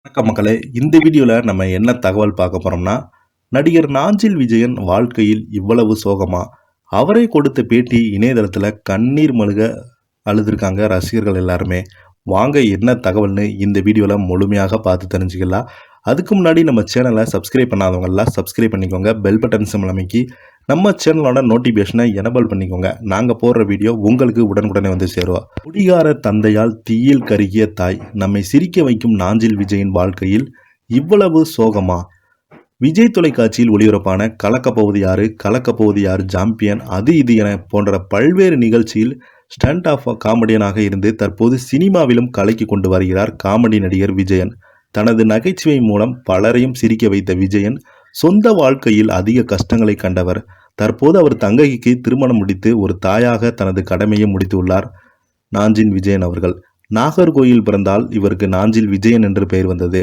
வணக்கம் மக்களே. இந்த வீடியோவில் நம்ம என்ன தகவல் பார்க்க போகிறோம்னா, நடிகர் நாஞ்சில் விஜயன் வாழ்க்கையில் இவ்வளவு சோகமா? அவரே கொடுத்த பேட்டி இணையதளத்தில் கண்ணீர் மல்க அழுதுருக்காங்க ரசிகர்கள் எல்லாருமே. வாங்க என்ன தகவல்னு இந்த வீடியோவில் முழுமையாக பார்த்து தெரிஞ்சுக்கலாம். அதுக்கு முன்னாடி நம்ம சேனலை சப்ஸ்கிரைப் பண்ணாதவங்கெல்லாம் சப்ஸ்கிரைப் பண்ணிக்கோங்க. பெல் பட்டன் சிம்பிள் அமைக்கி நம்ம சேனலோட நோட்டிஃபிகேஷனை எனபிள் பண்ணிக்கோங்க. நாங்கள் போடுற வீடியோ உங்களுக்கு உடனுக்குடனே வந்து சேருவோம். குடிகார தந்தையால் தீயில் கருகிய தாய். நம்மை சிரிக்க வைக்கும் நாஞ்சில் விஜயின் வாழ்க்கையில் இவ்வளவு சோகமா? விஜய் தொலைக்காட்சியில் ஒளிபரப்பான கலக்கப்போவது யாரு, கலக்கப்போவது யாரு, சாம்பியன், அது இது என போன்ற பல்வேறு நிகழ்ச்சியில் ஸ்டண்ட் ஆஃப் காமெடியனாக இருந்து தற்போது சினிமாவிலும் கலக்கி கொண்டு வருகிறார் காமெடி நடிகர் விஜயன். தனது நகைச்சுவை மூலம் பலரையும் சிரிக்க வைத்த விஜயன் சொந்த வாழ்க்கையில் அதிக கஷ்டங்களை கண்டவர். தற்போது அவர் தங்கைக்கு திருமணம் முடித்து ஒரு தாயாக தனது கடமையை முடித்துள்ளார் நாஞ்சில் விஜயன் அவர்கள். நாகர்கோயில் பிறந்தால் இவருக்கு நாஞ்சில் விஜயன் என்று பெயர் வந்தது.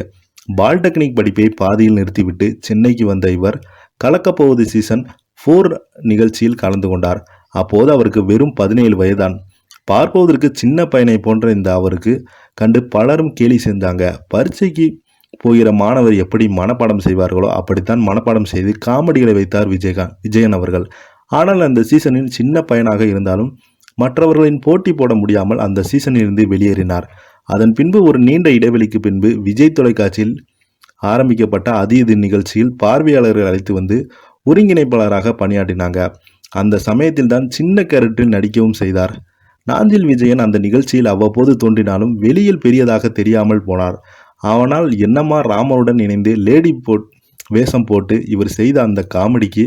பாலிடெக்னிக் படிப்பை பாதியில் நிறுத்திவிட்டு சென்னைக்கு வந்த இவர் கலக்கப்போவது சீசன் 4 நிகழ்ச்சியில் கலந்து கொண்டார். அப்போது அவருக்கு வெறும் 17 வயதான். பார்ப்பதற்கு சின்ன பையனை போன்ற இந்த அவருக்கு கண்டு பலரும் கேலி செஞ்சாங்க. பரீட்சைக்கு போகிற மாணவர் எப்படி மனப்பாடம் செய்வார்களோ அப்படித்தான் மனப்பாடம் செய்து காமெடிகளை வைத்தார் விஜயன் அவர்கள். ஆனால் அந்த சீசனில் சின்ன பையனாக இருந்தாலும் மற்றவர்களின் போட்டி போட முடியாமல் அந்த சீசனில் இருந்து வெளியேறினார். அதன் பின்பு ஒரு நீண்ட இடைவெளிக்கு பின்பு விஜய் தொலைக்காட்சியில் ஆரம்பிக்கப்பட்ட அது இது நிகழ்ச்சியில் பார்வையாளர்கள் அழைத்து வந்து ஒருங்கிணைப்பாளராக பணியாற்றினாங்க. அந்த சமயத்தில் தான் சின்ன கேரக்டரில் நடிக்கவும் செய்தார். நாஞ்சில் விஜயன் அந்த நிகழ்ச்சியில் அவ்வப்போது தோன்றினாலும் வெளியில் பெரியதாக தெரியாமல் போனார். அவனால் என்னம்மா ராமனுடன் இணைந்து லேடி வேஷம் போட்டு இவர் செய்த அந்த காமெடிக்கு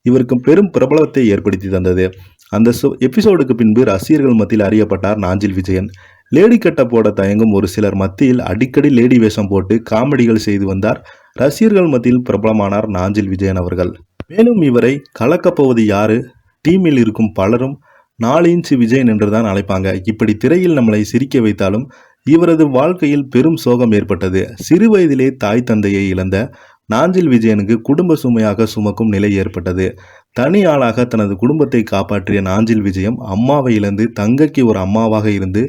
இவருக்கு பெரும் பிரபலத்தை ஏற்படுத்தி தந்தது. அந்த எபிசோடுக்கு பின்பு ரசிகர்கள் மத்தியில் அறியப்பட்டார் நாஞ்சில் விஜயன். லேடி கட்ட போட தயங்கும் ஒரு சிலர் மத்தியில் அடிக்கடி லேடி வேஷம் போட்டு காமெடிகள் செய்து வந்தார். ரசிகர்கள் மத்தியில் பிரபலமானார் நாஞ்சில் விஜயன் அவர்கள். மேலும் இவரை கலக்கப்போவது யாரு டீமில் இருக்கும் பலரும் 4 இன்ச்சு விஜயன் என்றுதான் அழைப்பாங்க. இப்படி திரையில் நம்மளை சிரிக்க வைத்தாலும் இவரது வாழ்க்கையில் பெரும் சோகம் ஏற்பட்டது. சிறு வயதிலே தாய் தந்தையை இழந்த நாஞ்சில் விஜயனுக்கு குடும்ப சுமையாக சுமக்கும் நிலை ஏற்பட்டது. தனி ஆளாக தனது குடும்பத்தை காப்பாற்றிய நாஞ்சில் விஜயம் அம்மாவை இழந்து தங்கைக்கு ஒரு அம்மாவாக இருந்து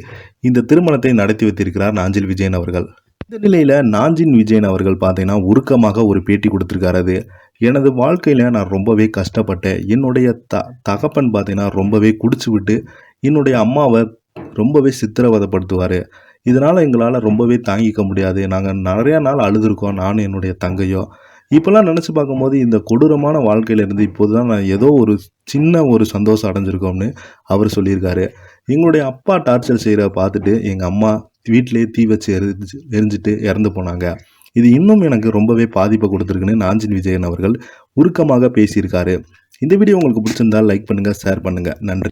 இந்த திருமணத்தை நடத்தி வைத்திருக்கிறார் நாஞ்சில் விஜயன் அவர்கள். இந்த நிலையில நாஞ்சில் விஜயன் அவர்கள் பார்த்தீங்கன்னா உருக்கமாக ஒரு பேட்டி கொடுத்திருக்காரு. எனது வாழ்க்கையில நான் ரொம்பவே கஷ்டப்பட்டேன். என்னுடைய தகப்பன் பார்த்தீங்கன்னா ரொம்பவே குடிச்சு விட்டு என்னுடைய அம்மாவை ரொம்பவே சித்திரவதைப்படுத்துவார். இதனால் எங்களால் ரொம்பவே தாங்கிக்க முடியாது. நாங்கள் நிறையா நாள் அழுதுருக்கோம், நானும் என்னுடைய தங்கையோ. இப்போல்லாம் நினச்சி பார்க்கும்போது இந்த கொடூரமான வாழ்க்கையிலேருந்து இப்போது தான் நான் ஏதோ ஒரு சின்ன ஒரு சந்தோஷம் அடைஞ்சிருக்கோம்னு அவர் சொல்லியிருக்காரு. எங்களுடைய அப்பா டார்ச்சர் செய்கிற பார்த்துட்டு எங்கள் அம்மா வீட்டிலே தீ வச்சு எரிஞ்சிட்டு இறந்து போனாங்க. இது இன்னும் எனக்கு ரொம்பவே பாதிப்பை கொடுத்துருக்குன்னு நாஞ்சில் விஜயன் அவர்கள் உருக்கமாக பேசியிருக்காரு. இந்த வீடியோ உங்களுக்கு பிடிச்சிருந்தால் லைக் பண்ணுங்கள், ஷேர் பண்ணுங்கள். நன்றி.